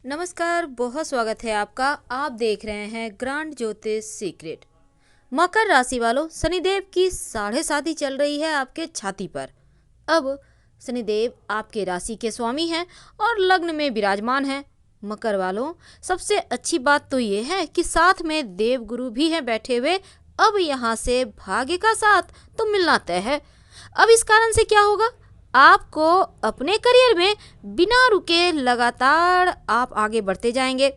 नमस्कार, बहुत स्वागत है आपका। आप देख रहे हैं ग्रांड ज्योतिष सीक्रेट। मकर राशि वालों, शनिदेव की 7.5 चल रही है आपके छाती पर। अब शनिदेव आपके राशि के स्वामी हैं और लग्न में विराजमान हैं। मकर वालों, सबसे अच्छी बात तो ये है कि साथ में देव गुरु भी हैं बैठे हुए। अब यहाँ से भाग्य का साथ तो मिलना तय है। अब इस कारण से क्या होगा, आपको अपने करियर में बिना रुके लगातार आप आगे बढ़ते जाएंगे।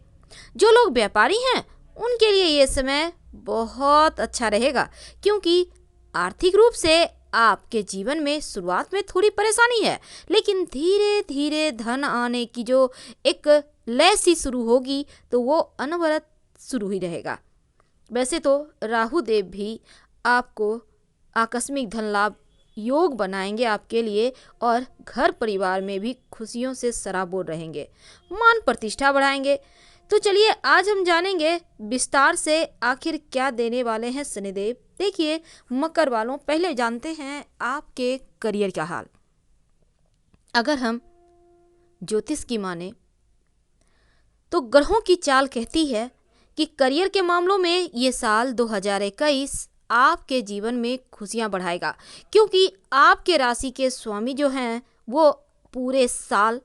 जो लोग व्यापारी हैं उनके लिए ये समय बहुत अच्छा रहेगा, क्योंकि आर्थिक रूप से आपके जीवन में शुरुआत में थोड़ी परेशानी है, लेकिन धीरे धीरे धन आने की जो एक लय सी शुरू होगी तो वो अनवरत शुरू ही रहेगा। वैसे तो राहु देव भी आपको आकस्मिक धन लाभ योग बनाएंगे आपके लिए, और घर परिवार में भी खुशियों से सराबोर रहेंगे, मान प्रतिष्ठा बढ़ाएंगे। तो चलिए आज हम जानेंगे विस्तार से आखिर क्या देने वाले हैं शनिदेव। देखिए मकर वालों, पहले जानते हैं आपके करियर का हाल। अगर हम ज्योतिष की माने तो ग्रहों की चाल कहती है कि करियर के मामलों में ये साल 2021 आपके जीवन में खुशियां बढ़ाएगा, क्योंकि आपके राशि के स्वामी जो हैं वो पूरे साल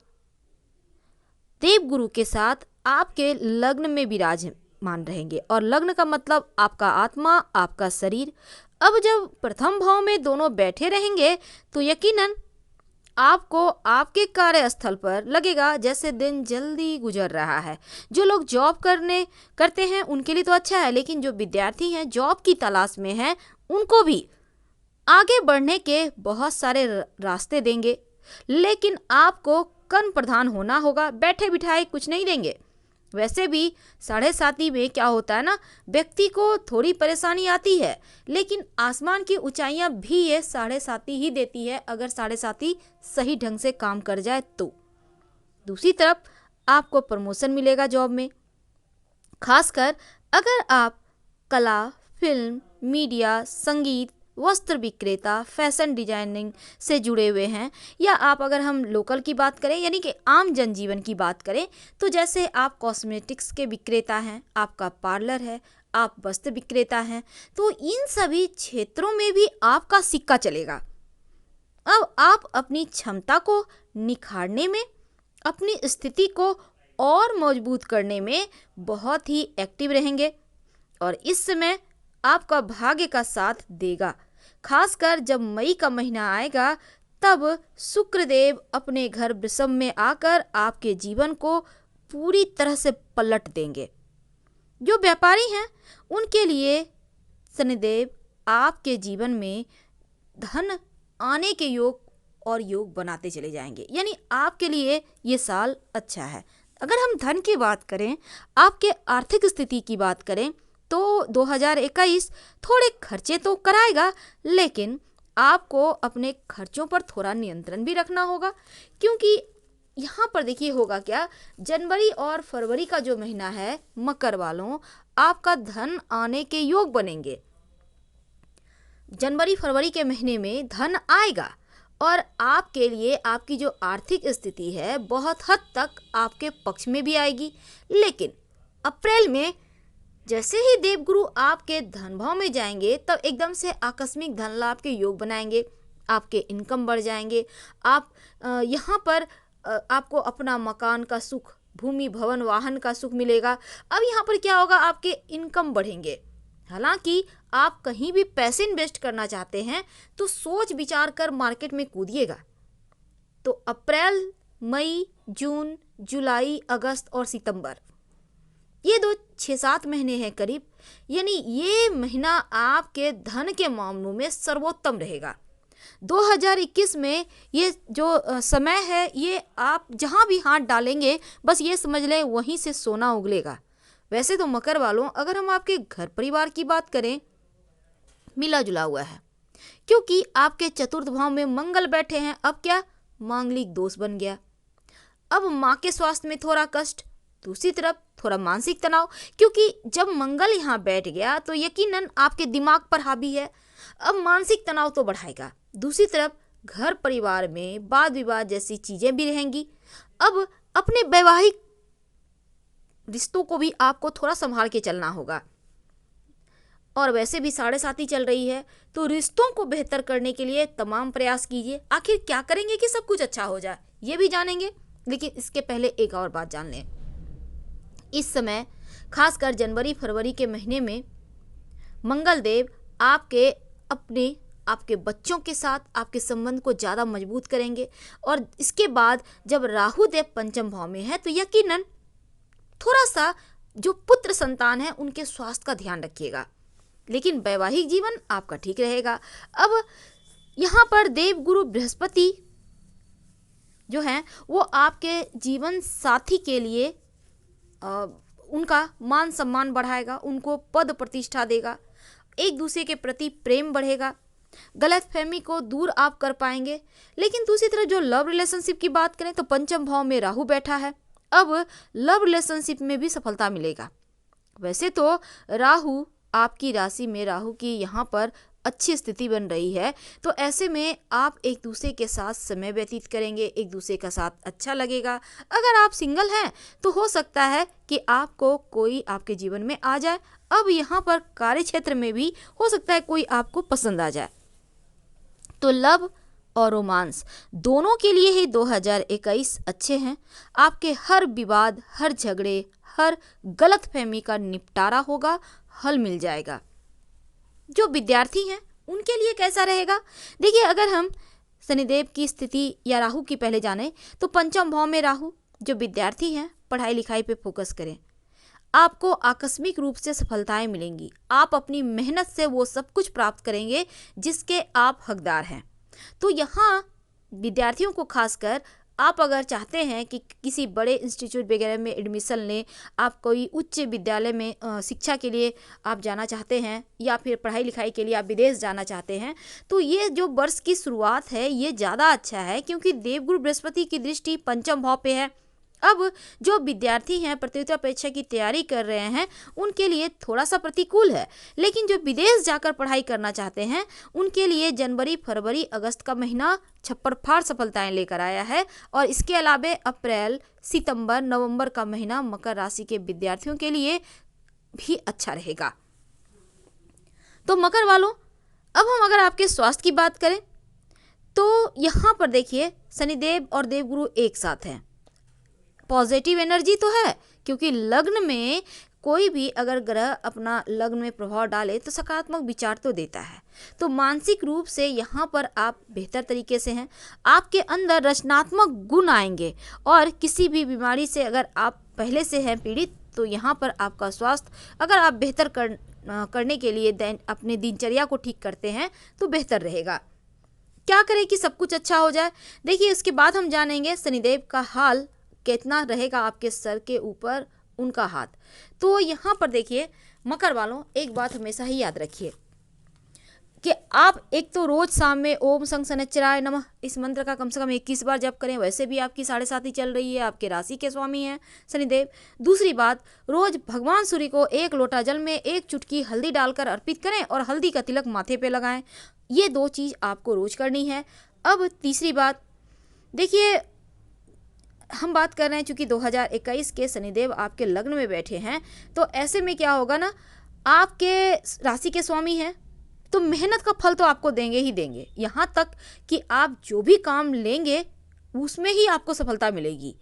देवगुरु के साथ आपके लग्न में विराजमान रहेंगे। और लग्न का मतलब आपका आत्मा, आपका शरीर। अब जब प्रथम भाव में दोनों बैठे रहेंगे तो यकीनन आपको आपके कार्यस्थल पर लगेगा जैसे दिन जल्दी गुजर रहा है। जो लोग जॉब करते हैं उनके लिए तो अच्छा है, लेकिन जो विद्यार्थी हैं जॉब की तलाश में हैं उनको भी आगे बढ़ने के बहुत सारे रास्ते देंगे। लेकिन आपको कर्म प्रधान होना होगा, बैठे बिठाए कुछ नहीं देंगे। वैसे भी 7.5 में क्या होता है ना, व्यक्ति को थोड़ी परेशानी आती है, लेकिन आसमान की ऊंचाइयां भी ये 7.5 ही देती है, अगर 7.5 सही ढंग से काम कर जाए तो। दूसरी तरफ आपको प्रमोशन मिलेगा जॉब में, खासकर अगर आप कला, फिल्म, मीडिया, संगीत, वस्त्र विक्रेता, फैशन डिजाइनिंग से जुड़े हुए हैं, या आप अगर हम लोकल की बात करें यानी कि आम जनजीवन की बात करें तो जैसे आप कॉस्मेटिक्स के विक्रेता हैं, आपका पार्लर है, आप वस्त्र विक्रेता हैं, तो इन सभी क्षेत्रों में भी आपका सिक्का चलेगा। अब आप अपनी क्षमता को निखारने में, अपनी स्थिति को और मजबूत करने में बहुत ही एक्टिव रहेंगे, और इस समय आपका भाग्य का साथ देगा। खासकर जब मई का महीना आएगा तब शुक्रदेव अपने घर वृषभ में आकर आपके जीवन को पूरी तरह से पलट देंगे। जो व्यापारी हैं उनके लिए शनिदेव आपके जीवन में धन आने के योग और योग बनाते चले जाएंगे, यानी आपके लिए ये साल अच्छा है। अगर हम धन की बात करें, आपके आर्थिक स्थिति की बात करें तो 2021 थोड़े खर्चे तो कराएगा, लेकिन आपको अपने खर्चों पर थोड़ा नियंत्रण भी रखना होगा, क्योंकि यहाँ पर देखिए होगा क्या, जनवरी और फरवरी का जो महीना है मकर वालों, आपका धन आने के योग बनेंगे। जनवरी फरवरी के महीने में धन आएगा और आपके लिए आपकी जो आर्थिक स्थिति है बहुत हद तक आपके पक्ष में भी आएगी। लेकिन अप्रैल में जैसे ही देवगुरु आपके धन भाव में जाएंगे तब एकदम से आकस्मिक धन लाभ के योग बनाएंगे, आपके इनकम बढ़ जाएंगे। आप यहाँ पर आपको अपना मकान का सुख, भूमि भवन वाहन का सुख मिलेगा। अब यहाँ पर क्या होगा, आपके इनकम बढ़ेंगे। हालांकि आप कहीं भी पैसे इन्वेस्ट करना चाहते हैं तो सोच विचार कर मार्केट में कूदिएगा। तो अप्रैल, मई, जून, जुलाई, अगस्त और सितंबर, ये 6-7 महीने हैं करीब, यानी ये महीना आपके धन के मामलों में सर्वोत्तम रहेगा। 2021 में ये जो समय है, ये आप जहाँ भी हाथ डालेंगे बस ये समझ लें वहीं से सोना उगलेगा। वैसे तो मकर वालों, अगर हम आपके घर परिवार की बात करें, मिला जुला हुआ है, क्योंकि आपके चतुर्थ भाव में मंगल बैठे हैं। अब क्या, मांगलिक दोष बन गया। अब माँ के स्वास्थ्य में थोड़ा कष्ट, दूसरी तरफ थोड़ा मानसिक तनाव, क्योंकि जब मंगल यहाँ बैठ गया तो यकीनन आपके दिमाग पर हावी है। अब मानसिक तनाव तो बढ़ाएगा। दूसरी तरफ घर परिवार में वाद विवाद जैसी चीजें भी रहेंगी। अब अपने वैवाहिक रिश्तों को भी आपको थोड़ा संभाल के चलना होगा। और वैसे भी 7.5 चल रही है, तो रिश्तों को बेहतर करने के लिए तमाम प्रयास कीजिए। आखिर क्या करेंगे कि सब कुछ अच्छा हो जाए, ये भी जानेंगे, लेकिन इसके पहले एक और बात जान लें। इस समय खासकर जनवरी फरवरी के महीने में मंगल देव आपके बच्चों के साथ आपके संबंध को ज़्यादा मजबूत करेंगे। और इसके बाद जब राहु देव पंचम भाव में है, तो यकीनन थोड़ा सा जो पुत्र संतान है उनके स्वास्थ्य का ध्यान रखिएगा, लेकिन वैवाहिक जीवन आपका ठीक रहेगा। अब यहाँ पर देवगुरु बृहस्पति जो हैं वो आपके जीवन साथी के लिए उनका मान सम्मान बढ़ाएगा, उनको पद प्रतिष्ठा देगा, एक दूसरे के प्रति प्रेम बढ़ेगा, गलतफहमी को दूर आप कर पाएंगे। लेकिन दूसरी तरफ जो लव रिलेशनशिप की बात करें तो पंचम भाव में राहु बैठा है, अब लव रिलेशनशिप में भी सफलता मिलेगा। वैसे तो राहु आपकी राशि में, राहु की यहाँ पर अच्छी स्थिति बन रही है, तो ऐसे में आप एक दूसरे के साथ समय व्यतीत करेंगे, एक दूसरे का साथ अच्छा लगेगा। अगर आप सिंगल हैं तो हो सकता है कि आपको कोई आपके जीवन में आ जाए। अब यहाँ पर कार्य क्षेत्र में भी हो सकता है कोई आपको पसंद आ जाए। तो लव और रोमांस दोनों के लिए ही 2021 अच्छे हैं। आपके हर विवाद, हर झगड़े, हर गलतफहमी का निपटारा होगा, हल मिल जाएगा। जो विद्यार्थी हैं उनके लिए कैसा रहेगा? देखिए, अगर हम शनिदेव की स्थिति या राहु की पहले जाने तो पंचम भाव में राहु, जो विद्यार्थी हैं पढ़ाई लिखाई पे फोकस करें। आपको आकस्मिक रूप से सफलताएं मिलेंगी, आप अपनी मेहनत से वो सब कुछ प्राप्त करेंगे जिसके आप हकदार हैं। तो यहाँ विद्यार्थियों को खासकर आप अगर चाहते हैं कि किसी बड़े इंस्टीट्यूट वगैरह में एडमिशन लें, आप कोई उच्च विद्यालय में शिक्षा के लिए आप जाना चाहते हैं, या फिर पढ़ाई लिखाई के लिए आप विदेश जाना चाहते हैं, तो ये जो वर्ष की शुरुआत है ये ज़्यादा अच्छा है, क्योंकि देवगुरु बृहस्पति की दृष्टि पंचम भाव पे है। अब जो विद्यार्थी हैं प्रतियोगिता परीक्षा की तैयारी कर रहे हैं उनके लिए थोड़ा सा प्रतिकूल है, लेकिन जो विदेश जाकर पढ़ाई करना चाहते हैं उनके लिए जनवरी फरवरी अगस्त का महीना छप्पर फाड़ सफलताएं लेकर आया है। और इसके अलावा अप्रैल सितंबर नवंबर का महीना मकर राशि के विद्यार्थियों के लिए भी अच्छा रहेगा। तो मकर वालों, अब हम अगर आपके स्वास्थ्य की बात करें तो यहाँ पर देखिए शनिदेव और देवगुरु एक साथ हैं। पॉजिटिव एनर्जी तो है, क्योंकि लग्न में कोई भी अगर ग्रह अपना लग्न में प्रभाव डाले तो सकारात्मक विचार तो देता है। तो मानसिक रूप से यहाँ पर आप बेहतर तरीके से हैं, आपके अंदर रचनात्मक गुण आएंगे। और किसी भी बीमारी से अगर आप पहले से हैं पीड़ित तो यहाँ पर आपका स्वास्थ्य अगर आप बेहतर करने के लिए अपने दिनचर्या को ठीक करते हैं तो बेहतर रहेगा। क्या करें कि सब कुछ अच्छा हो जाए? देखिए, इसके बाद हम जानेंगे शनिदेव का हाल कितना रहेगा आपके सर के ऊपर उनका हाथ। तो यहाँ पर देखिए मकर वालों, एक बात हमेशा ही याद रखिए कि आप एक तो रोज शाम में ओम संग शनिश्चराय नमः इस मंत्र का कम से कम 21 बार जप करें। वैसे भी आपकी 7.5 चल रही है, आपके राशि के स्वामी हैं शनिदेव। दूसरी बात, रोज भगवान सूर्य को 1 लोटा जल में 1 चुटकी हल्दी डालकर अर्पित करें और हल्दी का तिलक माथे पे लगाएं। ये 2 चीज़ आपको रोज करनी है। अब तीसरी बात देखिए, हम बात कर रहे हैं चूंकि 2021 के शनिदेव आपके लग्न में बैठे हैं, तो ऐसे में क्या होगा ना, आपके राशि के स्वामी हैं तो मेहनत का फल तो आपको देंगे ही देंगे। यहाँ तक कि आप जो भी काम लेंगे उसमें ही आपको सफलता मिलेगी।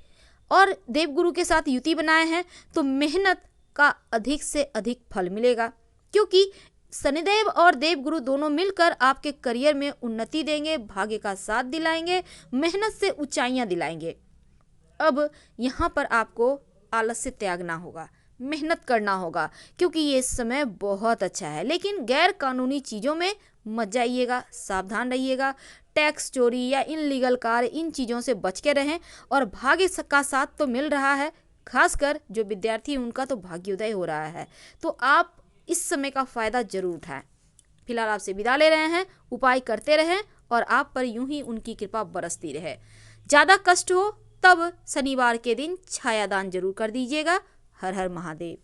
और देवगुरु के साथ युति बनाए हैं तो मेहनत का अधिक से अधिक फल मिलेगा, क्योंकि शनिदेव और देवगुरु दोनों मिलकर आपके करियर में उन्नति देंगे, भाग्य का साथ दिलाएंगे, मेहनत से ऊंचाइयां दिलाएंगे। अब यहाँ पर आपको आलस्य त्यागना होगा, मेहनत करना होगा, क्योंकि ये समय बहुत अच्छा है। लेकिन गैर कानूनी चीज़ों में मत जाइएगा, सावधान रहिएगा। टैक्स चोरी या इनलीगल कार्य, इन चीज़ों से बच के रहें। और भाग्य का साथ तो मिल रहा है, खासकर जो विद्यार्थी उनका तो भाग्योदय हो रहा है, तो आप इस समय का फ़ायदा जरूर उठाएं। फिलहाल आपसे विदा ले रहे हैं, उपाय करते रहें और आप पर यूं ही उनकी कृपा बरसती रहे। ज़्यादा कष्ट हो तब शनिवार के दिन छायादान जरूर कर दीजिएगा। हर हर महादेव।